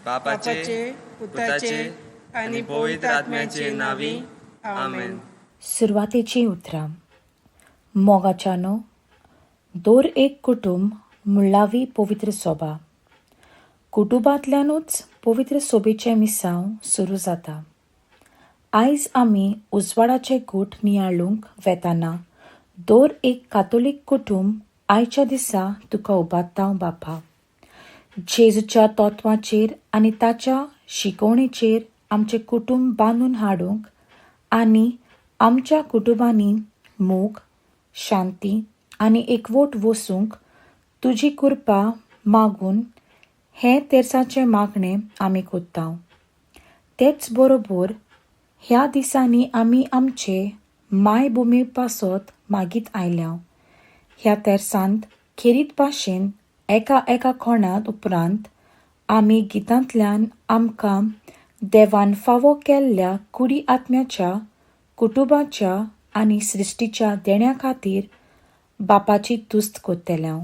बापाचे, पुताचे आणि पवित्र आत्म्याचे नावी. आमेन. सुरवातेची उतरां. मोगाच्यानो दर एक कुटुंब मुळावी पवित्र सोबा. कुटुंबांतल्यानूच पवित्र सोबेचें मिसांव सुरू जाता. आयज आमी उजवाडाचे गूट नियाळूंक वेताना दर एक कातोलीक कुटुंब आयच्या दिसा तुका उबारता बापा. जेजूच्या तत्वांचेर आनी ताच्या शिकवणेचेर आमचें कुटुंब बांदून हाडूंक आनी आमच्या कुटुंबांनी मोग, शांती आनी एकवट वसूंक तुजी कृपा मागून हें तेर्साचें मागणें आमी कोत्तांव. तेच बरोबर ह्या दिसांनी आमी आमचे मायभुमी पासत मागीत आयल्याव. ह्या तेर्सांत खेरीत भाशेन एका कोणात उपरांत आमी गितांतल्यान आमकां देवान फावो केल्ल्या कुडी आत्म्याच्या, कुटुंबाच्या आनी सृश्टीच्या देण्या खातीर बापाची तुस्त कोत्तेल्याव.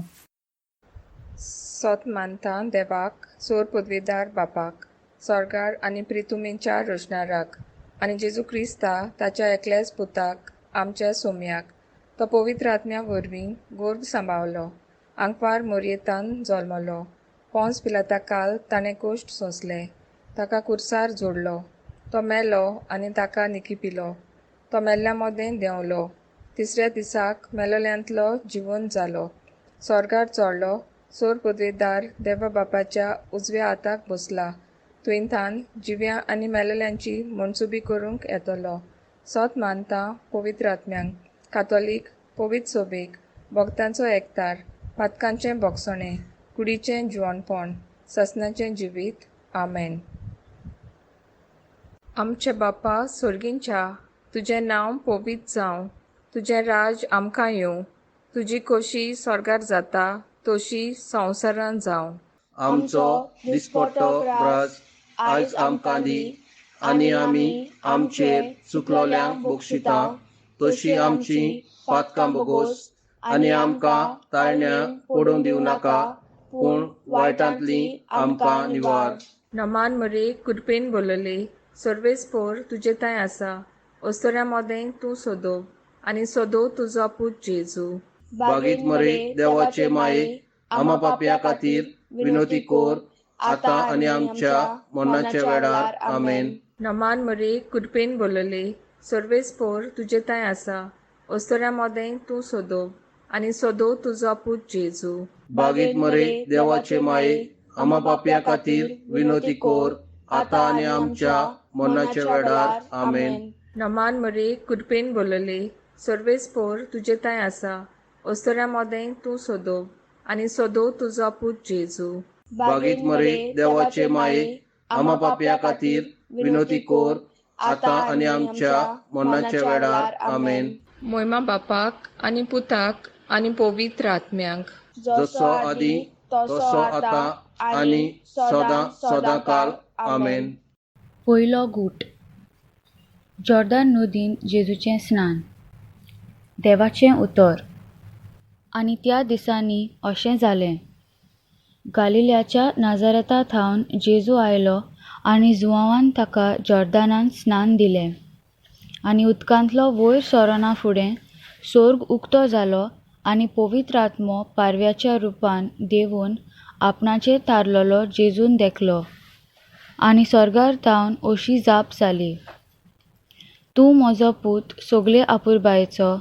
सोत मानता देवाक, सोर पदवीदार बापाक, स्वर्गार आनी प्रितुमेच्या रोशनाराक, आनी जेजू क्रिस्ता ताच्या एकल्याच पुताक, आमच्या सोम्याक, तो पवित्र आत्म्या वरवीं गर्भ सांबाळलो, आंकवार मोरयेतान जल्मलो, पोंस पिलाता काल ताणें कोश्ट सोंसले, ताका कुर्सार जोडलो, तो मेलो आनी ताका निखिपिलो, तो मेल्ल्या मोदें देंवलो, तिसऱ्या दिसाक मेलोल्यांतलो जिवंत जालो, स्वर्गार चोडलो, सोर पदवीदार देवा बापाच्या उजव्या हाताक बसला, तुयंतान जिव्या आनी मेलोल्यांची मनसुबी करूंक येतलो. सोत मानता पवित्र आत्म्यांक, कातोलीक, पवित्र सोबेक, भक्तांचो एकतार, पातकांचें भोगसणें, कुडीचें जिवणपण, ससनाचें जिवीत. आमेन. आमचे बापा सोर्गींच्या, तुजें नांव पवित्र जावं, तुजें राज आमकां येवं, तुजी खोशी स्वर्गार जाता तशी संवसारांत जावं. आमचो दिसपट्टो राज आयज आमकां दी, आनी आमी आमचेर चुकलोल्यांक बक्षिता तशी आमची पातकां बोगोस, आनी आमकां ताळण्यां पडूंक दिवं नाका, पूण वायटांतली आमकां निवार. नमान मरे कृपेन बोलले, सर्वेस्पोर तुजे ताय आसा, अस्तोऱ्या मोदें तूं सोदोव, आनी सोदोव तुजो पूत जेजू. बागीत मरे देवाचे माये, आमा पापयां खातीर विनोती कोर, आतां आनी आमच्या मरणाच्या वेळार. आमेन. नमान मरे कृपेन बोलले, सर्वेस्पोर तुजे ताय आसा, अस्तोऱ्या मोदें तूं सोदोव, आनी सोदोव तुजो पूत जेजू. बागीत मरे देवाचे माये, आमा पापयां खातीर विनोती कोर, आतां आनी आमच्या मरणाच्या वेळार. आमेन. नमान मरे कृपेन बोलले, सर्वेस्पोर तुजे ताय आसा, अस्तोऱ्या मोदें तूं सोदोव, आनी सोदोव तुजो पूत जेजू. बागीत मरे देवाचे माये, आमा पापयां खातीर विनोती कोर, आतां आनी आमच्या मरणाच्या वेळार. आमेन. मोयमा बापाक आनी पुताक आनी पवित्र आत्म्यांक, जसो आदी तसो आतां आनी सदां काल. आमेन. पयलो गूट. जॉर्दान नदीन जेजूचें स्नान. देवाचें उतर. आनी त्या दिसांनी अशें जालें. गालिल्याच्या नाजारेता थावन जेजू आयलो आनी जुवांवान ताका जॉर्दानान स्नान दिलें. आनी उदकांतलो वयर सोरोना फुडें सोर्ग उक्तो जालो आनी पवित्र आत्मो पारव्याच्या रुपान देवून आपणाचेर तारलोलो जेजून देखलो. आनी स्वर्गार थावन अशी जाप जाली, तूं म्हजो पूत सगले आपुरबायेचो,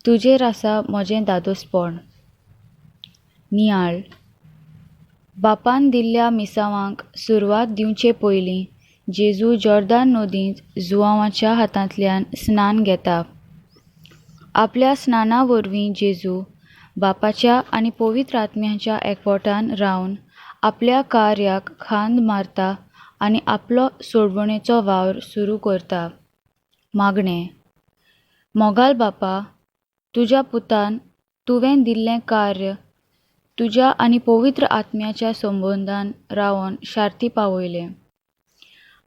तुजेर आसा म्हजें दादोसपण. नियाळ. बापान दिल्ल्या मिसावांक सुरवात दिवचे पयलीं जेजू जॉर्दान नदींत जुवांवाच्या हातांतल्यान स्नान घेता. आपल्या स्नाना वरवीं जेजू बापाच्या आनी पवित्र आत्म्याच्या एकवटान रावन आपल्या कार्याक खांद मारता आनी आपलो सोडवणेचो वावर सुरू करता. मागणें. मोगाल बापा, तुज्या पुतान तुवें दिल्लें कार्य तुज्या आनी पवित्र आत्म्याच्या संबंदान रावन शार्ती पावयलें.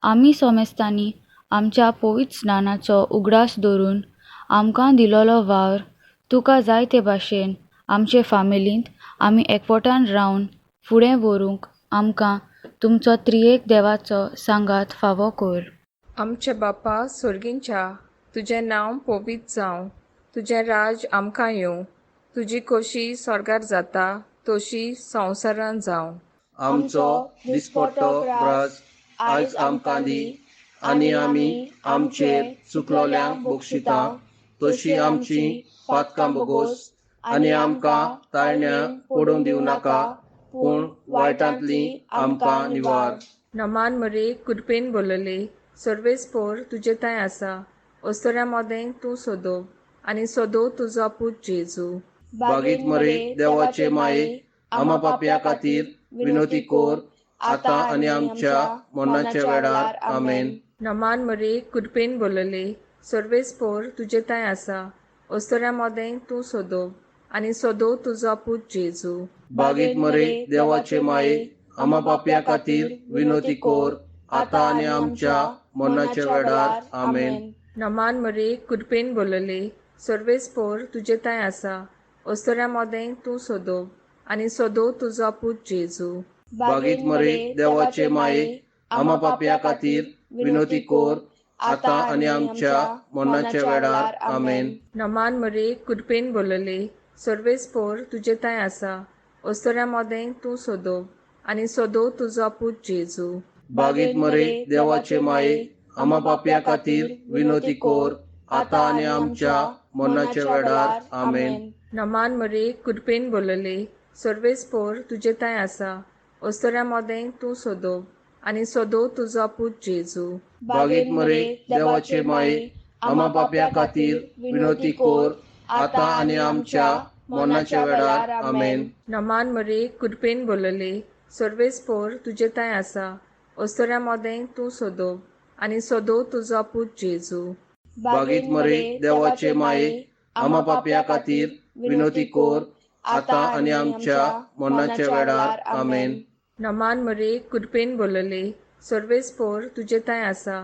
आमी सोमेस्तांनी आमच्या पवित्र स्नानाचो उगडास धरून आमकां दिलोलो वावर तुका जाय ते भाशेन आमचे फामिलींत आमी एकवटान रावन फुडें व्हरूंक आमकां तुमचो त्रिएक देवाचो सांगात फावो कर. आमचे बापा सुर्गींच्या, तुजें नांव पवित्र जावं, तुजें राज आमकां येवं, तुजी खोशी स्वर्गार जाता तशी संवसारांत जावं. आमचो दिसपट्टो ग्रास आयज आमकां दी, आनी आमी आमचेर चुकलोल्यांक बक्षिता, तशी आमची पातकां बोगोस आनी आमकां ताळण्या पडूंक दिवं नाका, पूण वायटांतली आमकां निवार. नमान मरे कुडपेन बोलले, सर्वेस्पोर तुजे थंय आसा, अस्तोऱ्या मोदें तूं सोदोव, आनी सोदोव तुजो पूत जेजू. बागीत मरे देवाचे माये, आमा पापयां खातीर विनोती कोर, आतां आनी आमच्या मरणाच्या वेळार आमेन. नमान मरे कुडपेन बोलले, सर्वेस्पोर तुजे थंय आसा, अस्तोऱ्या मोदें तूं सोदोव, आनी सोदोव तुजो पूत जेजू. बागीत मरे देवाचे माये, आमा पापयां खातीर विनोती कोर, आतां आनी आमच्या मरणाच्या वेळार आमेन. नमान मरे कुडपेन बोलले, सर्वेस्पोर तुजे थंय आसा, अस्तोऱ्या मोदें तूं सोदोव, आनी सोदोव तुजो पूत जेजू. बागीत मरे देवाचे माये, आमा पापयां खातीर विनोती कोर, आतां आनी आमच्या मरणाच्या वेळार आमेन. नमान मरे कुडपेन बोलले, सर्वेस्पोर तुजे थंय आसा, अस्तोऱ्या मोदें तूं सोदोव, आनी सोदोव तुजो पूत जेजू. बागीत मरे देवाचे माये, आमा पापयां खातीर विनोती कोर, आतां आनी आमच्या मरणाच्या वेळार आमेन. नमान मरे कुडपेन बोलले, सर्वेस्पोर तुजे थंय आसा, अस्तोऱ्या मोदें तूं सोदोव, आनी सोदोव तुजो पूत जेजू. बागीत मरे देवाचे माये, आमा पापयां खातीर विनोती कोर, आतां आनी आमच्या मरणाच्या वेळार आमेन. नमान मरे कुडपेन बोलले, सर्वेस्पोर तुजे थंय आसा, अस्तोऱ्या मोदें तूं सोदोव, आनी सोदोव तुजो पूत जेजू. बागीत मरे देवाचे माये, आमा पापयां खातीर विनोती कोर, आतां आनी आमच्या मरणाच्या वेळार आमेन. नमान मरे कुडपेन बोलले, सर्वेस्पोर तुजे थंय आसा,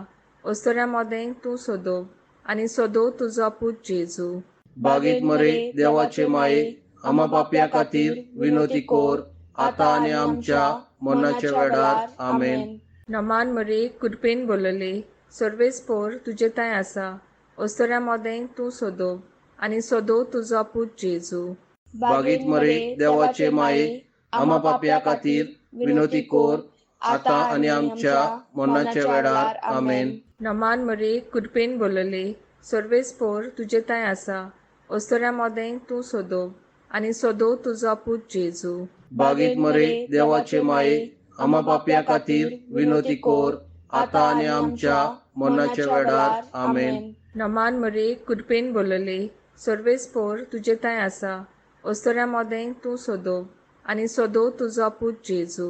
अस्तोऱ्या मोदें तूं सोदोव, आनी सोदोव तुजो पूत जेजू. बागीत मरे देवाचे माये, आमा पापयां खातीर विनोती कोर, आतां आनी आमच्या मरणाच्या वेळार आमेन. नमान मरे कुडपेन बोलले, सर्वेस्पोर तुजे थंय आसा, अस्तोऱ्या मोदें तूं सोदोव, आनी सोदोव तुजो पूत जेजू. बागीत मरे देवाचे माये, आमा पापयां खातीर विनोती कोर, आतां आनी आमच्या मरणाच्या वेळार आमेन. नमान मरे कुडपेन बोलले, सर्वेस्पोर तुजे थंय आसा, अस्तोऱ्या मोदें तूं सोदोव, आनी सोदोव तुजो पूत जेजू. बागीत मरे देवाचे माये, आमा पापयां खातीर विनोती कोर, आतां आनी आमच्या मरणाच्या वेळार आमेन. नमान मरे कुडपेन बोलले, सर्वेस्पोर तुजे थंय आसा, अस्तोऱ्या मोदें तूं सोदोव, आनी सोदोव तुजो पूत जेजू.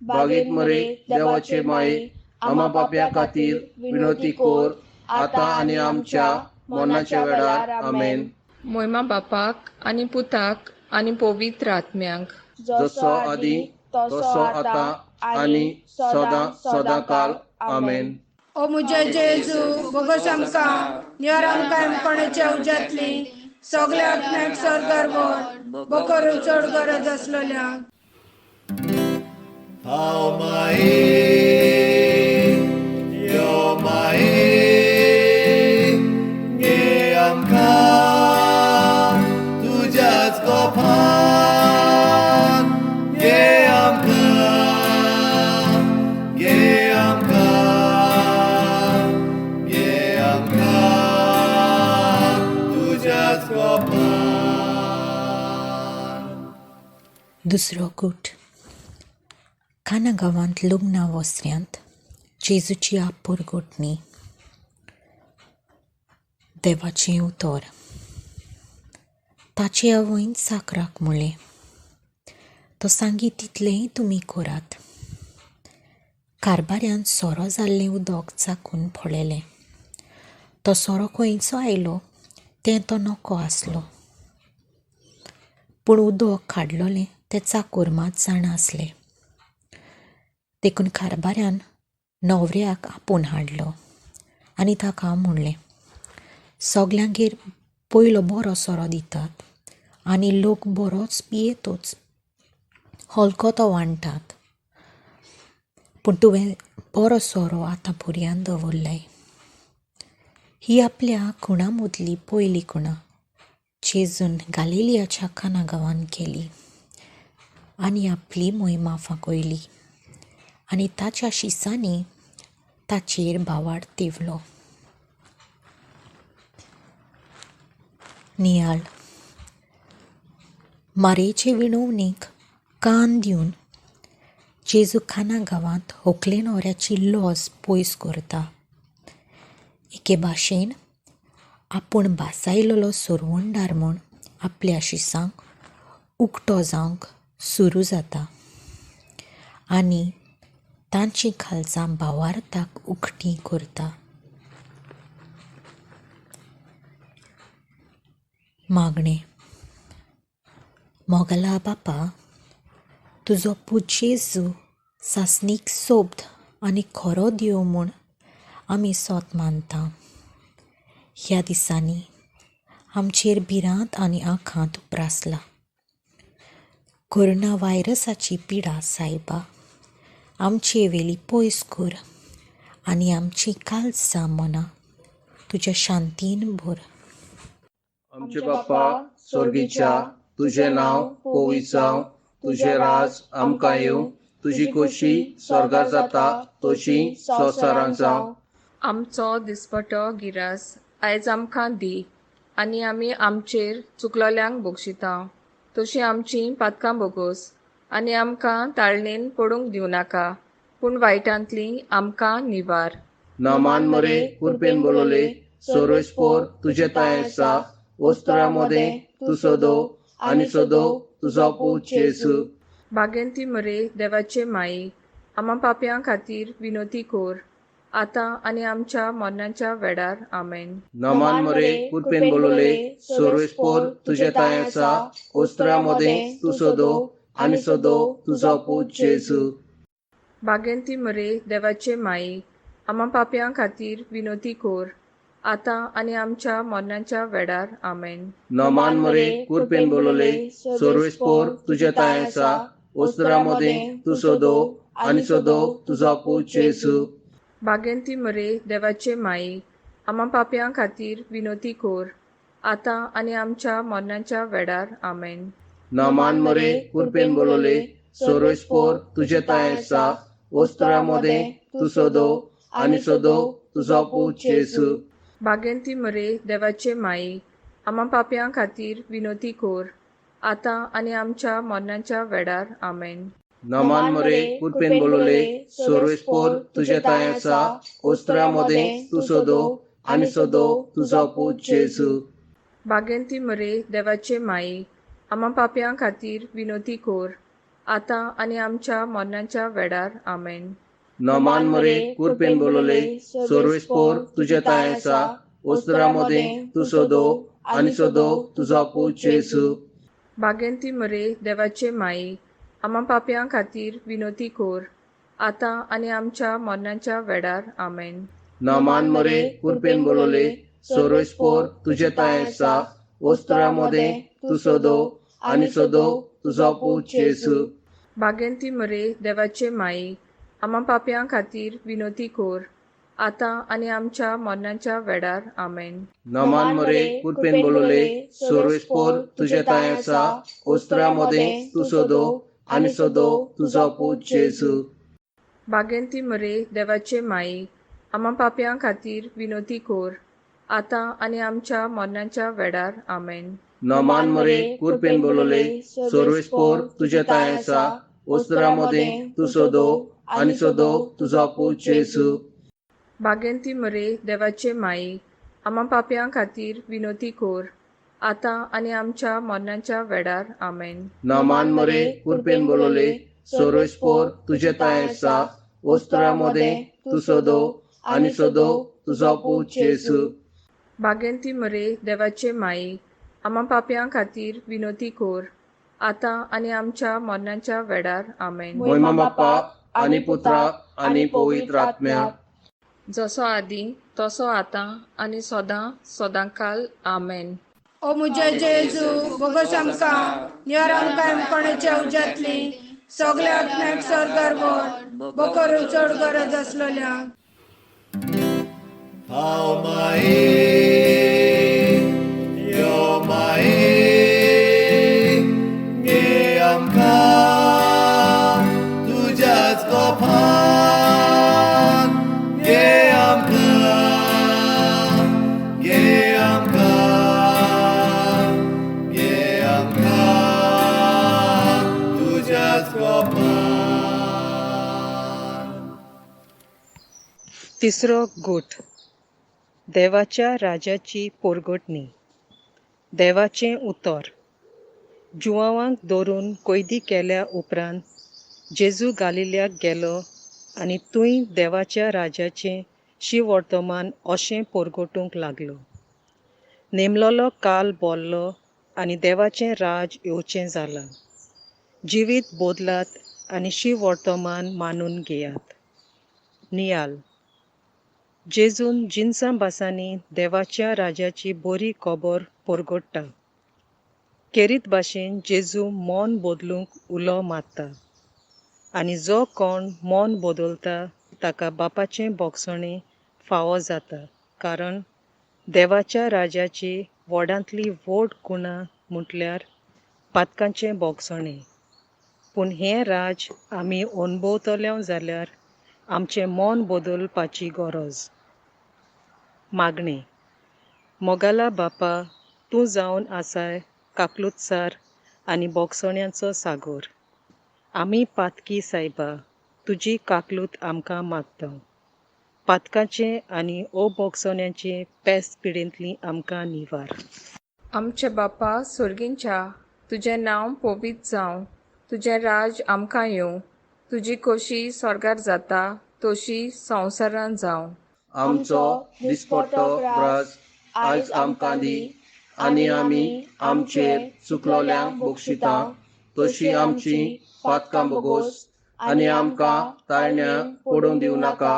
बागीत मरे देवाचे माये, आमा पापयां खातीर विनोती कोर, आतां आनी आमच्या मरणाच्या वेळार आमेन. मोयमा बापाक आनी पुताक आनी पवित्र आत्म्यांक, जसो आदी तसो आतां आनी सदां सदांकाल आमेन. ओ मुजे जेजू बोगस आमकां निवार आमकां कोणाच्या उज्यांतली सगल्या आत्म्याक स्वर्गार व्हर, बकर चड गरज आसलेल्यांक. How my yo my ge amka tujas kopan ge amka tujas kopan. दुसरो कूट. काना गांवांत लुग्ना वस्त्र्यांत जेजूची आपोर घोटणी. देवाचें उतर. ताचे आवयन साकराक म्हणलें, तो सांगी तितलेंय तुमी करात. कारबाऱ्यान सोरो जाल्लें उदक चाकून पळयलें. तो सोरो खंयचो आयलो तें तो नको आसलो, पूण उदक काडलोलें तें चाकर मात जाणा आसलें. देखून कारबाऱ्यान न्हवऱ्याक आपोवन हाडलो आनी ताका म्हणलें, सगल्यांगेर पयलो बरो सोरो दितात आनी लोक बरोच पियेतोच, हलको तो वांटात. पूण तुवें बरो सोरो आतां भुरग्यान दवरलाय. ही आपल्या खुणा मदली पयली खुणा जेजून गालिलियाच्या काना गांवांत केली आनी आपली मोहिमा फांकयली आनी ताच्या शिसांनी ताचेर बावाड तेवलो. नियाळ मारेचे विणवणेक कान दिवन जेजू काना गांवांत होकले न्हवऱ्याची लॉज पयस करता. एके भाशेन आपूण भासायलोलो सोरवंडार म्हूण आपल्या शिसांक उक्तो जावंक सुरू जाता आनी तांची खालसां भावार्थाक उक्तीं करता. मागणें. मोगला बापा, तुजो पूत जेजू सासणीक सोबत आनी खरो देव म्हूण आमी सोत मानता. ह्या दिसांनी आमचेर भिरांत आनी आखांत उप्रासला. कोरोना व्हायरसाची पिडा सायबा आमचे वेली पयस कर आनी आमची कालसां मनां तुज्या शांतीन भर. आमचे बाप्पा स्वर्गीच्या, तुझे नांव पवित्र जावं, तुझे राज आमकां येवं, तुजी खोशी स्वर्गार जाता तशी संवसारांत जावं. आमचो दिसपटो गिरास आयज आमकां दी आनी आमी आमचेर चुकलोल्यांक बक्षिता तशी आमची पातकां बोगोस आनी आमकां ताळणेन पडूंक दिवं नाका पूण वायटांतली आमकां निवार. नामान मरे कुरपेन बोलोले सोरोस्पोर तुझे ताय आसा, वस्त्रामध्ये तू सोदो आनी सोदो तुजो पूत जेजू. भागेंती मरे देवाचे माई, आम्हा पाप्यां खातीर विनोती कोर आतां आनी आमच्या मरणाच्या वेळार आमेन. नामान मरे कुरपेन बोलोले सोरोस्पोर तुझे ताय आसा, वस्त्रामध्ये तू सोदो आनी सोदो तुजो पूत जेजू. भागेंती मरे देवाचे माई, आम्हा पाप्यां खातीर विनोती कोर आतां आनी आमच्या मरणाच्या वेळार आमेन. नामान मरे कुरपेन बोलोले सोरोस्पोर तुझे ताय आसा, वस्त्रामध्ये तू सोदो आनी सोदो तुजो पूत जेजू. भागेंती मरे देवाचे माई, आम्हा पाप्यां खातीर विनोती कोर आतां आनी आमच्या मरणाच्या वेळार आमेन. नामान मरे कुरपेन बोलोले सोरोस्पोर तुझे ताय आसा, वस्त्रामध्ये तू सोदो आनी सोदो तुजो पूत जेजू. भागेंती मरे देवाचे माई, आम्हा पाप्यां खातीर विनोती कोर आतां आनी आमच्या मरणाच्या वेळार आमेन. नामान मरे कुरपेन बोलोले सोरोस्पोर तुझे ताय आसा, वस्त्रामध्ये तू सोदो आनी सोदो तुजो पूत जेजू. भागेंती मरे देवाचे माई, आम्हा पाप्यां खातीर विनोती कोर आतां आनी आमच्या मरणाच्या वेळार आमेन. नामान मरे कुरपेन बोलोले सोरोस्पोर तुझे ताय आसा, वस्त्रामध्ये तू सोदो आनी सोदो तुजो पूत जेजू. भागेंती मरे देवाचे माई, आम्हा पाप्यां खातीर विनोती कोर आतां आनी आमच्या मरणाच्या वेळार आमेन. नामान मरे कुरपेन बोलोले सोरोस्पोर तुझे ताय आसा, वस्त्रामध्ये तू सोदो आनी सोदो तुजो पूत जेजू. भागेंती मरे देवाचे माई, आम्हा पाप्यां खातीर विनोती कोर आतां आनी आमच्या मरणाच्या वेळार आमेन. नामान मरे कुरपेन बोलोले सोरोस्पोर तुझे ताय आसा, वस्त्रामध्ये तू सोदो आनी सोदो तुजो पूत जेजू. भागेंती मरे देवाचे माई, आम्हा पाप्यां खातीर विनोती कोर आतां आनी आमच्या मरणाच्या वेळार आमेन. नामान मरे कुरपेन बोलोले सोरोस्पोर तुझे ताय आसा, वस्त्रामध्ये तू सोदो आनी सोदो तुजो पूत जेजू. भागेंती मरे देवाचे माई, आम्हा पाप्यां खातीर विनोती कोर आतां आनी आमच्या मरणाच्या वेळार आमेन. नामान मरे कुरपेन बोलोले सोरोस्पोर तुझे ताय आसा, वस्त्रामध्ये तू सोदो आनी सोदो तुजो पूत जेजू. भागेंती मरे देवाचे माई, आम्हा पाप्यां खातीर विनोती कोर आतां आनी आमच्या मरणाच्या वेळार आमेन. महिमा बाप्पा आनी पुत्रा आनी पवित्र आत्म्या, जसो आदी तसो आतां आनी सदां सदांकाल आमेन. ओ मुझे जेजू बोगोस आमकां निवार आमकां एमपणाच्या उज्यांतली सगल्या आत्म्याक स्वर्गार व्हर बकरू चड गरज असलेल्यांक How my yo my ye amka tuja's kopan ye amka ye amka ye amka tuja's kopan. तिसरो गोठ देवाच्या राजाची पोरगोटणी. देवाचें उतर. जुवावांक धरून कैदी केल्या उपरांत जेजू गालिल्याक गेलो आनी थंय देवाच्या राजाचें शिवर्तमान अशें पोरगोटूंक लागलो. नेमलोलो काल बोल्लो आनी देवाचें राज येवचें जालां. जिवीत बोदलात आनी शिवर्तमान मानून घेयात. नियाल. जेजून जिन्सां बासांनी देवाच्या राजाची बरी खबर पोरगोडटा. केरीत भाशेन जेजू मन बदलूंक उलो मारता आनी जो कोण मन बदलता ताका बापाचें बोगसणें फावो जाता, कारण देवाच्या राजाची व्हडांतली व्हड गुणां म्हटल्यार पातकांचें बोगसणें. पूण हें राज आमी अणभवतल्यो जाल्यार आमचें मन बदलपाची गरज. मागणें. मोगाला बापा, तूं जावन आसाय काकलुतसार आनी बोगसण्यांचो सागर. आमी पातकी सायबा, तुजी काकलूत आमकां मागता. पातकांचें आनी अबोगसण्यांचें पेस्त पिडेंतली आमकां निवार. आमचे बापा सुर्गींच्या, तुजें नांव पवित्र जावं, तुजें राज आमकां येवं, तुजी खोशी स्वर्गार जाता तशी संवसारांत जावं. आमचो दिसपट्टो राज आयज आमकां दी आनी आमी आमचेर चुकलोल्यांक बक्षिता तशी आमची पातकां बोगोस आनी आमकां ताळण्या पडूंक दिवं नाका,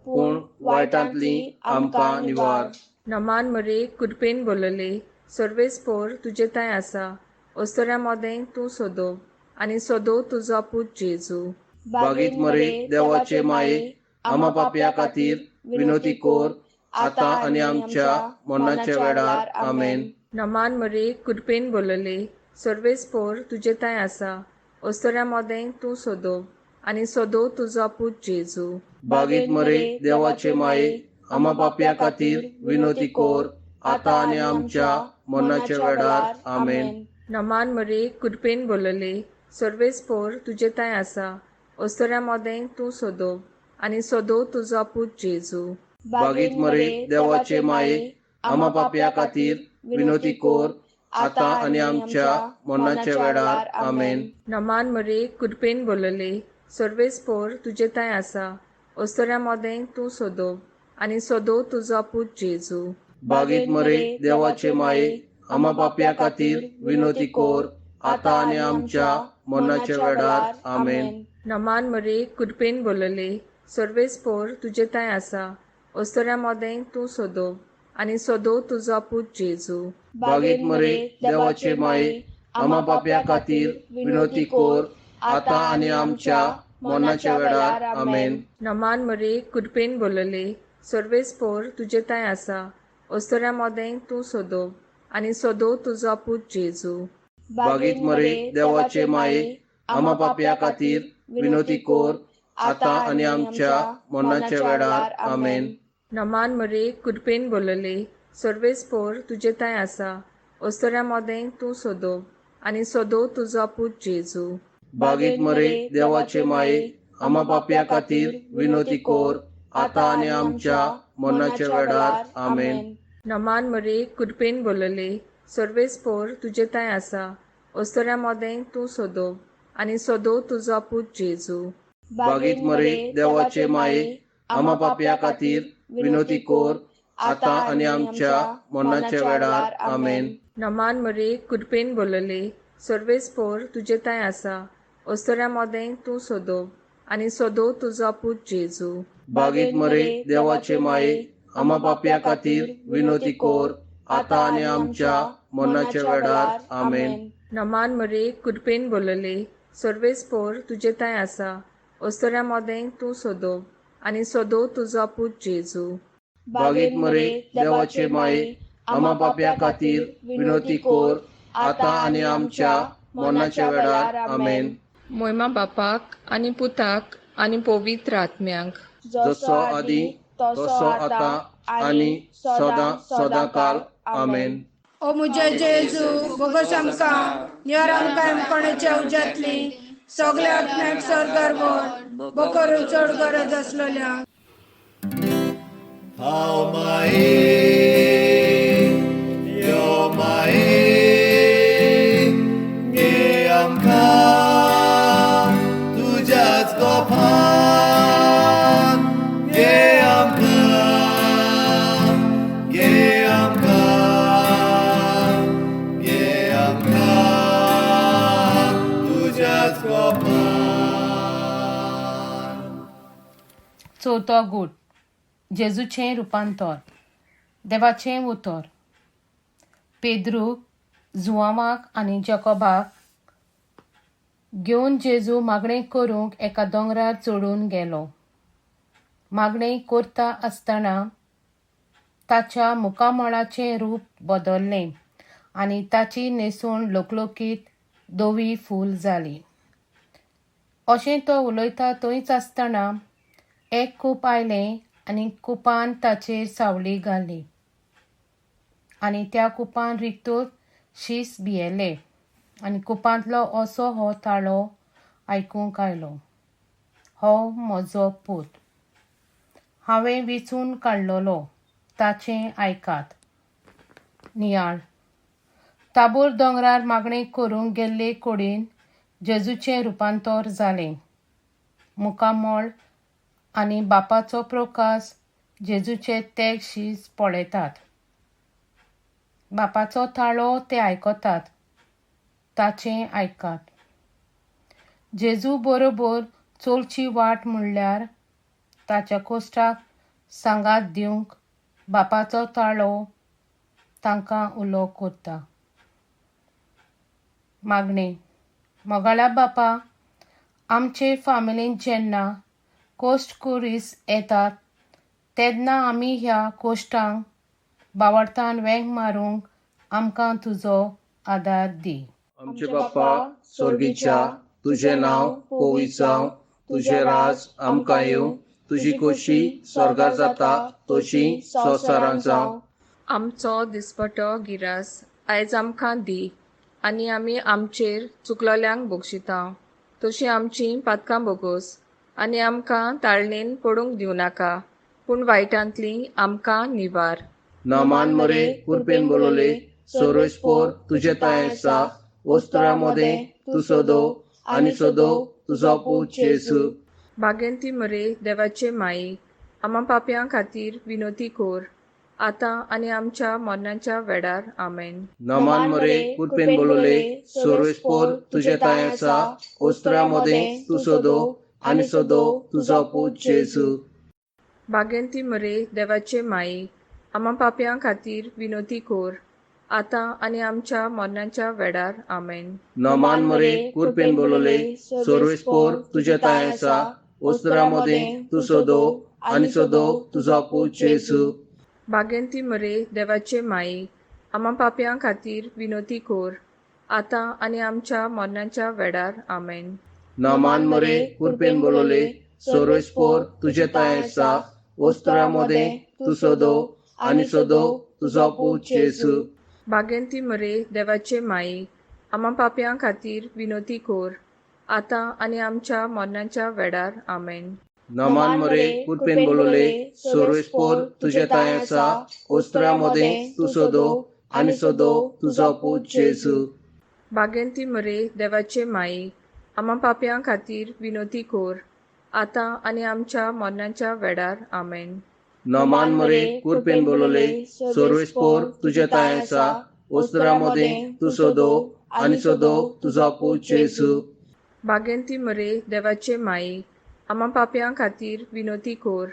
पूण वायटांतली आमकां निवार. नमान मरे कुडपेन बोलले, सर्वेस्पोर तुजे थंय आसा, ओस्तोऱ्या मोदें तूं सोदो आनी सोदो तुजो पूत जेजू. बागीत मरे देवाचे माये, आमा पापया खातीर विनोती कोर, आतां आनी आमच्या मरणाच्या वेळार आमेन. नमान मरे कुडपेन बोलले, सर्वेस्पोर तुजे थंय आसा, ओस्तोऱ्या मोदें तूं सोदो आनी सोदो तुजो पूत जेजू. बागीत मरे देवाचे माये, आमा पापया खातीर विनोती कोर, आतां आनी आमच्या मरणाच्या वेळार आमेन. नमान मरे कुडपेन बोलले, सर्वेस्पोर तुजे थंय आसा, ओस्तोऱ्या मोदें तूं सोदो आनी सोदो तुजो पूत जेजू. बागीत मरे देवाचे माये, आमा पापया खातीर विनोती कोर, आतां आनी आमच्या मरणाच्या वेळार आमेन. नमान मरे कुडपेन बोलले, सर्वेस्पोर तुजे थंय आसा, ओस्तोऱ्या मोदें तूं सोदो आनी सोदो तुजो पूत जेजू. बागीत मरे देवाचे माये, आमा पापया खातीर विनोती कोर, आतां आनी आमच्या मरणाच्या वेळार आमेन. नमान मरे कुडपेन बोलले, सर्वेस्पोर तुजे थंय आसा, ओस्तोऱ्या मोदें तूं सोदो आनी सोदो तुजो पूत जेजू. बागीत मरे देवाचे माये, आमा पापया खातीर विनोती कोर, आतां आनी आमच्या मरणाच्या वेळार आमेन. नमान मरे कुडपेन बोलले, सर्वेस्पोर तुजे थंय आसा, ओस्तोऱ्या मोदें तूं सोदो आनी सोदो तुजो पूत जेजू. बागीत मरे देवाचे माये, आमा पापया खातीर विनोती कोर, आतां आनी आमच्या मरणाच्या वेळार आमेन. नमान मरे कुडपेन बोलले, सर्वेस्पोर तुजे थंय आसा, ओस्तोऱ्या मोदें तूं सोदो आनी सोदो तुजो पूत जेजू. बागीत मरे देवाचे माये, आमा पापया खातीर विनोती कोर, आतां आनी आमच्या मरणाच्या वेळार आमेन. नमान मरे कुडपेन बोलले, सर्वेस्पोर तुजे थंय आसा, ओस्तोऱ्या मोदें तूं सोदो आनी सोदो तुजो पूत जेजू. बागीत मरे देवाचे माये, आमा पापया खातीर विनोती कोर, आतां आनी आमच्या मरणाच्या वेळार आमेन. नमान मरे कुडपेन बोलले, सर्वेस्पोर तुजे थंय आसा, ओस्तोऱ्या मोदें तूं सोदो आनी सोदो तुजो पूत जेजू. बागीत मरे देवाचे माये, आमा पापया खातीर विनोती कोर, आतां आनी आमच्या मरणाच्या वेळार आमेन. नमान मरे कुडपेन बोलले, सर्वेस्पोर तुजे ताय आसा, ओस्तऱ्या मोदें तूं सोदोव, आनी सोदोव तुजो पूत जेजू. बागेत मरे देवाचे माये, आम्हा पाप्या खातीर विनोती कोर, आता आनी आमच्या मरणाच्या वेळार आमेन. मोयमा बापाक आनी पुताक आनी पवित्र आत्म्यांक, जसो आदी तसो आता आनी सदां सदांकाल आमेन. ओ मुझे जेजू बोगस आमकां निवार आमकां कोणाच्या उज्यांतली सगल्या आत्म्याक स्वर्गार व्हर, बकरू चड गरज आसलेल्या. हांव माये यो माये गे आमकां तुज्याच गोपान गे आमकां गे आमकां गे आमकां तुज्याच गोपान. चवथो गूट जेजूचें रुपांतर. देवाचें उतर. पेद्रू जुआंवाक आनी जॅकोबाक घेवन जेजू मागणें करूंक एका दोंगरार चडून गेलो. मागणें करता आसतना ताच्या मुखामळाचें रूप बदल्लें आनी ताची न्हेसूण लोकलोकीत धवी फूल जाली. अशें तो उलयता थंयच आसतना एक कूप आयलें आनी कुपान ताचेर सावळी घाली आनी त्या कुपान रितूर शीस भियेले आनी कुपांतलो असो हो ताळो आयकूंक आयलो. हो म्हजो पूत, हांवें वेंचून काडलोलो, ताचें आयकात. नियाळ. ताबोर दोंगरार मागणें करूंक गेल्ले कुडीन जेजूचें रुपांतर जालें. मुखामळ आनी बापाचो प्रकाश जेजूचे तेग शीस पळयतात. बापाचो ताळो ते आयकतात, ताचें आयकात. जेजू बरोबर चलची वाट म्हणल्यार ताच्या कोश्टाक सांगात दिवंक बापाचो ताळो तांकां उलो करता. मागणें. मोगाळ्या बापा, आमचे फामिलींत जेन्ना कोश्ट कुरीस येतात तेन्ना आमी ह्या कोश्टांक बावरतान वेंग मारूंक आमकां तुजो आदार दी. आमचे बाप्पा स्वर्गीच्या, तुझें नांव पवित्र जावं, तुझें राज आमकां येवं, तुजी खोशी स्वर्गार जाता तशी संवसारांत जावं. आमचो दिसपटो गिरास आयज आमकां दी, आनी आमी आमचेर चुकलोल्यांक बक्षिता तशीं आमचीं पातकां बोगोस, आनी आमकां ताळणेन पडूंक दिवं नाका, पूण वायटांतली आमकां निवार. नामान मरे कुरपेन बोलोले, सर्वेस्पोर तुजे ताय आसा, ओस्तरा मोदें तूं सोदोव, आनी सोदोव तुजो पूत जेजू. भागेंती मरे देवाचे माई, आम्हा पाप्यां खातीर विनोती कोर, आतां आनी आमच्या मरणाच्या वेळार आमेन. नामान मरे कुरपेन बोलोले, सर्वेस्पोर तुजे ताय आसा, ओस्तरा मोदें तूं सोदोव, आनी सोदोव तुजो पूत जेजू. भागेंती मरे देवाचे माई, आम्हा पाप्यां खातीर विनोती कोर, आतां आनी आमच्या मरणाच्या वेळार आमेन. नामान मरे कुरपेन बोलोले, सर्वेस्पोर तुजे ताय आसा, ओस्तरा मोदें तूं सोदोव, आनी सोदोव तुजो पूत जेजू. भागेंती मरे देवाचे माई, आम्हा पाप्यां खातीर विनोती कोर, आतां आनी आमच्या मरणाच्या वेळार आमेन. नामान मरे कुरपेन बोलोले, सर्वेस्पोर तुजे ताय आसा, ओस्तरा मोदें तूं सोदोव, आनी सोदोव तुजो पूत जेजू. भागेंती मरे देवाचे माई, आम्हा पाप्यां खातीर विनोती कोर, आतां आनी आमच्या मरणाच्या वेळार आमेन. नामान मरे कुरपेन बोलोले, सर्वेस्पोर तुजे ताय आसा, ओस्तरा मोदें तूं सोदोव, आनी सोदोव तुजो पूत जेजू. भागेंती मरे देवाचे माई, आम्हा पाप्यां खातीर विनोती कोर, आतां आनी आमच्या मरणाच्या वेळार आमेन. नामान मरे कुरपेन बोलोले, सर्वेस्पोर तुजे ताय आसा, ओस्तरा मोदें तूं सोदोव, आनी सोदोव तुजो पूत जेजू. भागेंती मरे देवाचे माई, आम्हा पाप्यां खातीर विनोती कोर,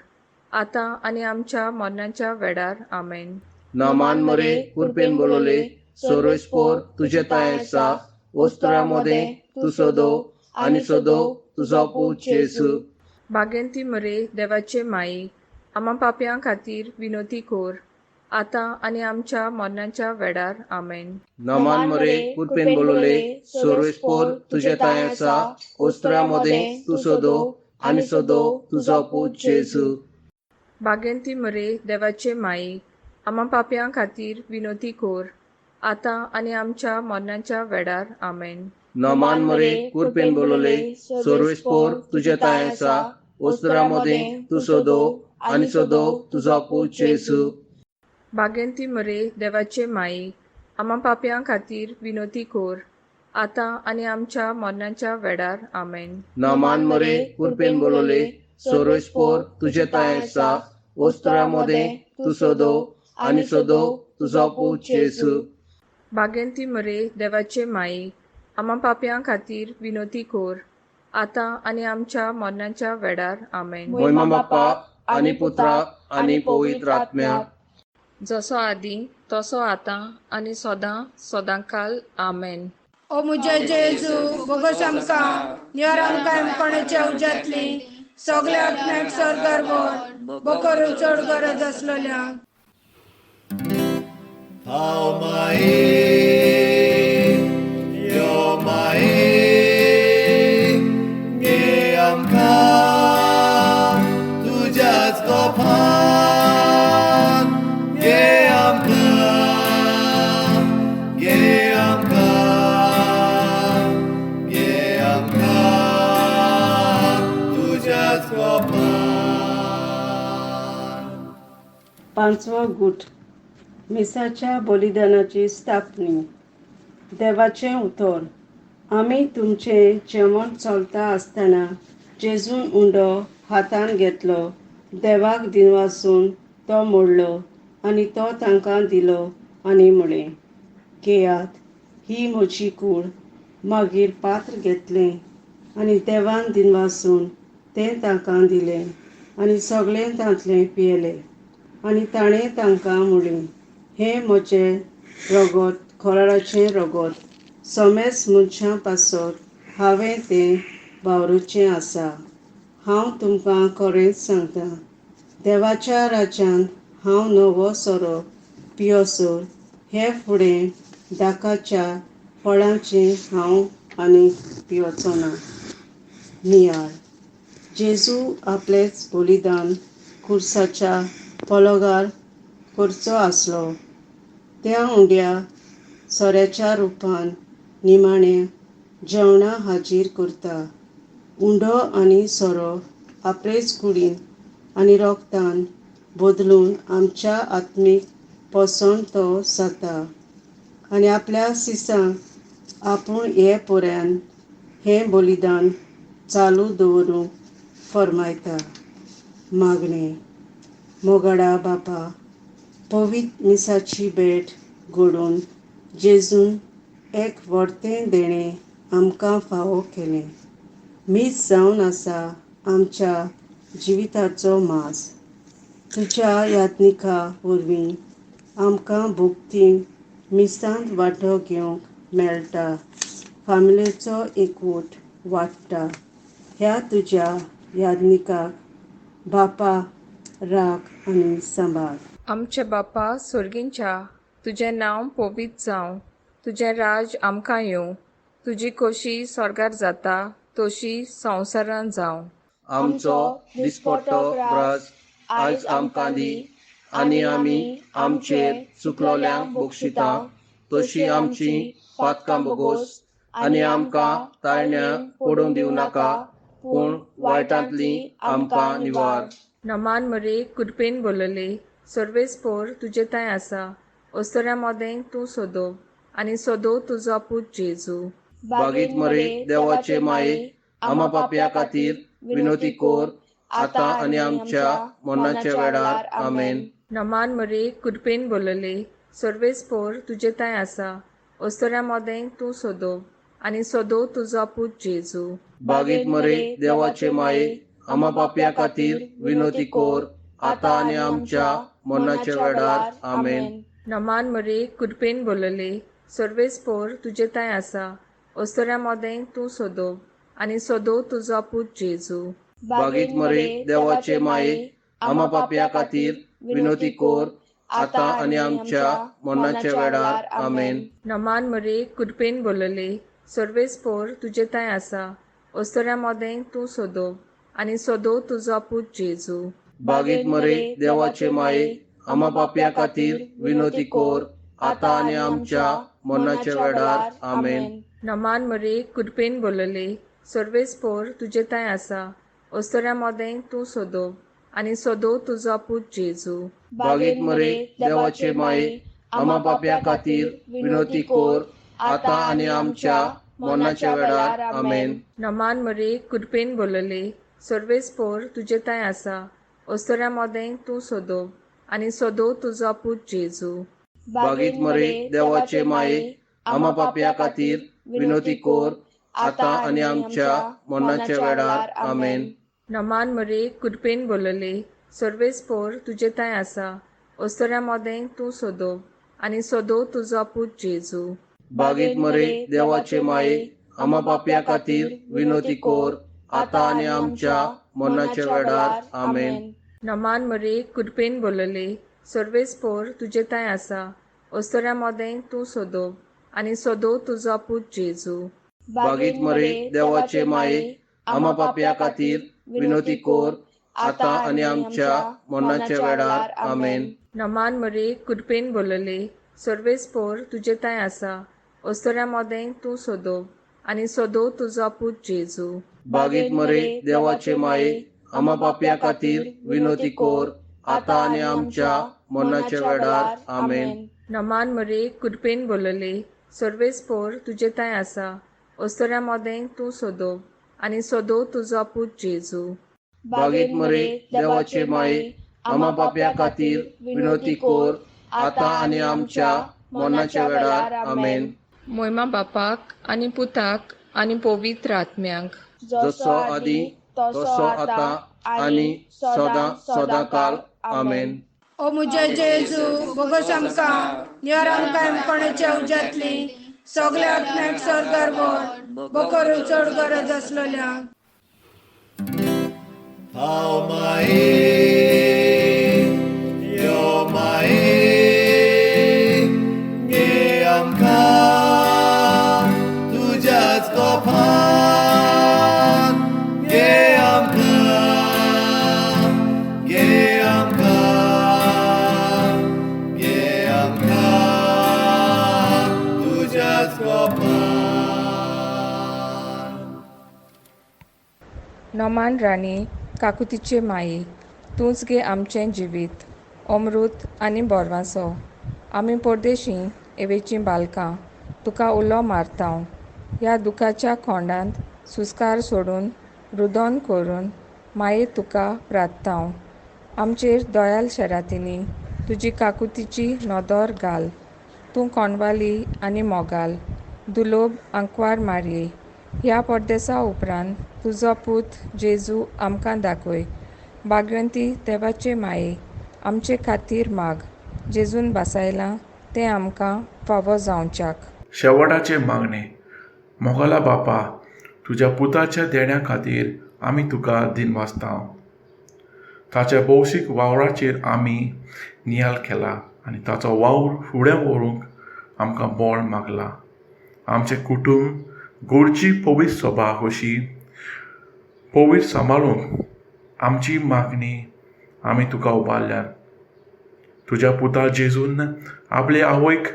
आतां आनी आमच्या मरणाच्या वेळार आमेन. नामान मरे कुरपेन बोलोले, सर्वेस्पोर तुजे ताय आसा, ओस्तरा मोदें तूं सोदोव, आनी सोदो तुजो पूत जेजू. बागेंती मरे देवाचे माई, आम्हा पाप्यां खातीर विनोती कोर, आतां आनी आमच्या मरणाच्या वेळार आमेन. नमान मरे कुरपेन बोलोले सोर्वेस्पोर तुझे ताय आसा ओस्त्रा मोदे तू सोदो आनी सोदो तुजो पूत जेजू. बागेंती मरे देवाचे माई, आम्हा पाप्यां खातीर विनोती कोर, आतां आनी आमच्या मरणाच्या वेळार आमेन. नमान मरे कुरपेन बोलोले सोर्वेस्पोर तुझे ताय आसा ओस्त्रा मोदे तू सोदो आनी सोदो तुजो पूत जेजू. बागेंती मरे देवाचे माई, आम्हा पाप्यां खातीर विनोती कोर, आतां आनी आमच्या मरणाच्या वेळार आमेन. नमान मरे कुरपेन बोलोले सोर्वेस्पोर तुझे ताय आसा ओस्त्रा मोदे तू सोदो आनी सोदो तुजो पूत जेजू. बागेंती मरे देवाचे माई, आम्हा पाप्यां खातीर विनोती कोर, आतां आनी आमच्या मरणाच्या वेळार आमेन. महिमा बापा आनी पुत्राक आनी पवित्र आत्म्याक. जसो आदी तसो आतां आनी सदां सदांकाल आमेन. ओ मुजे जेजू बोगोस आमकां निवार आमकां कोणाची उज्यांतली सगल्या आत्म्याक स्वर्गार व्हर, बकरू चड गरज आसलेल्यांक. How my yo my ge amka tujas kopan ge amka tujas kopan. पांचवो गूट मिसाच्या बलिदानाची स्थापणी. देवाचें उतर. आमी तुमचें जेवण चलता आसतना जेजून उंडो हातान घेतलो, देवाक दिनवासून तो मोडलो आनी तो तांकां दिलो आनी म्हळें, घेयात, ही म्हजी कूड. मागीर पात्र घेतलें आनी देवान दिनवासून तें तांकां दिलें आनी सगळें तांतलें पियेलें. आनी ताणें तांकां म्हळें, हें म्हजें रगत, खोराडाचें रगत, सोमेस मनशां पासत हांवें तें वावरूचें आसा. हांव तुमकां खरेंच सांगतां, देवाच्या राज्यांत हांव नवो सोरो पियोसोर हे फुडें दाकाच्या फळांचें हांव आनीक पिवचो ना. नियाळ. जेजू आपलेंच बलिदान खुर्साच्या पलंगार करचो आसलो. त्या उंड्या सोऱ्याच्या रुपान निमाणें जेवणा हाजीर करता. उंडो आनी सोरो आपलेच कुडीन आनी रोगतान बदलून आमच्या आत्मीक पसण तो जाता आनी आपल्या सिसांक आपूण हे पोऱ्यान हें बलिदान चालू दवरूंक फरमायता. मागणें. मोगाडा बापा, पवित्र मिसाची भेट घडोवन जेजून एक व्हडतें देणें आमकां फावो केलें. मीस जावन आसा आमच्या जिविताचो मास. तुज्या यात्निका वरवीं आमकां भुक्तीन मिसांत वांटो घेवंक मेळटा. फामिलीचो एकवट वाडटा. ह्या तुज्या यात्निकाक बापा राख आनी सांबाळ. आमचे बापा सोर्गींच्या, तुजें नांव पवित्र जावं, तुजें राज आमकां येवं, तुजी खोशी स्वर्गार जाता तशी संवसारांत जावं. आमचो दिसपट्टो राज आयज आमकां दी आनी आमी आमचेर चुकलोल्यांक बक्षिता तशी आमची पातकां बोगोस आनी आमकां ताळण्या पडूंक दिवं नाका, पूण वायटांतली आमकां निवार. नमान मरे कुरपेन बोलले सर्वेस्पोर तुजे ताय आसा ओस्तोऱ्या मोदें तूं सोदो आनी सोदो तुजो पूत जेजू. बागीत मरे देवाचे माये, आम्हा पाप्या खातीर विनोती कोर, आतां आनी आमच्या मरणाच्या वेळार आमेन. नमान मरे कुरपेन बोलले सर्वेस्पोर तुजे ताय आसा ओस्तोऱ्या मोदें तूं सोदो आनी सोदो तुजो पूत जेजू. बागीत मरे देवाचे माये, आम्हा पाप्या खातीर विनोती कोर, आतां आनी आमच्या मरणाच्या वेळार आमेन. नमान मरे कुरपेन बोलले सर्वेस्पोर तुजे ताय आसा ओस्तोऱ्या मोदें तूं सोदो आनी सदो तुजो पूत जेजू. बागीत मरे देवाचे माये आम्हा पापया खातीर विनोती कोर आता आनी आमच्या मरणाच्या वेळार आमेन. नमान मरे कुडपेन बोलले सर्वेस पोर तुजे ताय आसा. ओस्तोऱ्या मोदें तूं सोदो आनी सोदो तुजो पूत जेजू. बागीत मरे देवाचे माये आम्हा पापया खातीर विनोती कोर आता आनी आमच्या मरणाच्या वेळार आमेन. नमान मरे कुडपेन बोलले सर्वेस पोर तुजे ताय आसा. ओस्तोऱ्या मोदें तूं सोदो आनी सोदो तुजो पूत जेजू. बागीत मरे देवाचे माये आम्हा पापया खातीर विनोती कोर आता आनी आमच्या मरणाच्या वेळार आमेन. नमान मरे कुडपेन बोलले सर्वेस पोर तुजे ताय आसा. ओस्तोऱ्या मोदें तूं सोदो आनी सोदो तुजो पूत जेजू. बागीत मरे देवाचे माये आम्हा पापया खातीर विनोती कोर आता आनी आमच्या मरणाच्या वेळार आमेन. नमान मरे कुडपेन बोलले सर्वेस पोर तुजे ताय आसा. ओस्तोऱ्या मोदें तूं सोदो आनी सोदो तुजो पूत जेजू. बागीत मरे देवाचे माये आम्हा पापया खातीर विनोती कोर आता आनी आमच्या मरणाच्या वेळार आमेन. नमान मरे कुडपेन बोलले सर्वेस पोर तुजे ताय आसा. ओस्तोऱ्या मोदें तूं सोदो आनी सोदो तुजो पूत जेजू. बागीत मरे देवाचे माये आम्हा पापया खातीर विनोती कोर आता आनी आमच्या मरणाच्या वेळार आमेन. नमान मरे कुडपेन बोलले सर्वेस पोर तुजे ताय आसा. ओस्तोऱ्या मोदें तूं सोदो आनी सोदो तुजो पूत जेजू. बागीत मरे देवाचे माये आम्हा पापया खातीर विनोती कोर आता आनी आमच्या मरणाच्या वेळार आमेन. नमान मरे कुडपेन बोलले सर्वेस पोर तुजे ताय आसा. ओस्तोऱ्या मोदें तूं सोदो आनी सोदो तुजो पूत जेजू. बागीत मरे देवाचे माये आम्हा पापया खातीर विनोती कोर आता आनी आमच्या मरणाच्या वेळार आमेन. मोयमा बापाक आनी पुताक आनी पवित्र आत्म्यांक जसो आदी तसो आता आनी सदां सदांकाल आमेन. ओ मुजे जेजू बोगोस आमकां नियर आमकां कोणाच्या उज्यांतली सगल्या आत्म्याक स्वर्गार व्हर बकर चड गरज आसलेल्यांक. हांव माये यो माये गे आमकां तुज्याच कोपान गे आमकां गे आमकां गे आमकां तुज्याच कोपान. नमान राणी काकुतीचे माये तूंच गे आमचें जिवीत अमृत आनी बोरवांसो. आमी परदेशी एवेचीं बालकां तुका उलो मारतांव. ह्या दुखाच्या खोंडांत सुस्कार सोडून रुदोन करून माये तुका प्रार्थतांव. आमचेर दोयाल शेरातिनी तुजी काकुतीची नदर घाल. तूं कोणवाली आनी मोगाल दुलोब आंकवार मारये. ह्या परदेसा उपरांत तुजो पूत जेजू आमकां दाखय. भाग्यवंती देवाचे माये आमचे खातीर माग. जेजून बसयलां तें आमकां फावो जावच्याक. शेवटाचे मागणे मोगाला बापा तुज्या पुताच्या देण्या खातीर आमी तुका दिनवासतांव. ताच्या भौशीक वावराचेर आमी नियाल केला आनी ताचो वावर फुडें व्हरूंक आमकां बळ मागला. आमचें कुटूंब गोडची पवित्र सभा कशी पवित्र सांबाळूंक आमची मागणी आमी तुका उबारल्यात. तुज्या पुता जेजून आपले आवयक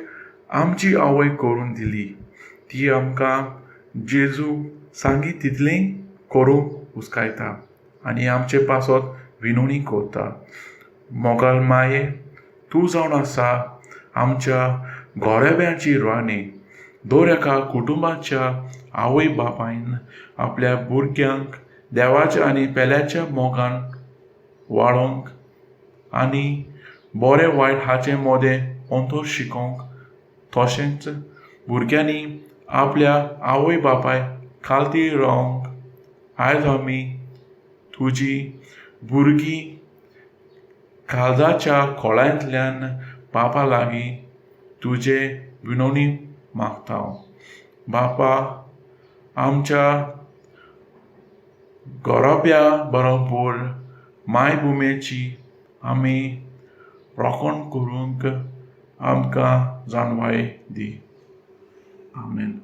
आमची आवय करून दिली. ती आमकां जेजू सांगी तितलें करूंक हुस्कायता आनी आमचे पासत विनवणी करता. मोगाल माये तूं जावन आसा आमच्या गोरेब्याची राणी. दर एका कुटुंबाच्या आवय बापायन आपल्या भुरग्यांक देवाच्या आनी पेल्याच्या मोगान वाडोवंक आनी बरें वायट हाचें मोदें अंतर शिकोवंक. तशेंच भुरग्यांनी आपल्या आवय बापाय खालती रावंक. आयज आमी तुजी भुरगीं काळजाच्या खोळ्यांतल्यान बापा लागीं तुजे विनवणी मागतांव. बापा आमच्या गरोब्या बरोबर मायभुमेची आमी रोखण करूंक आमकां जाणवाय दी. आमेन.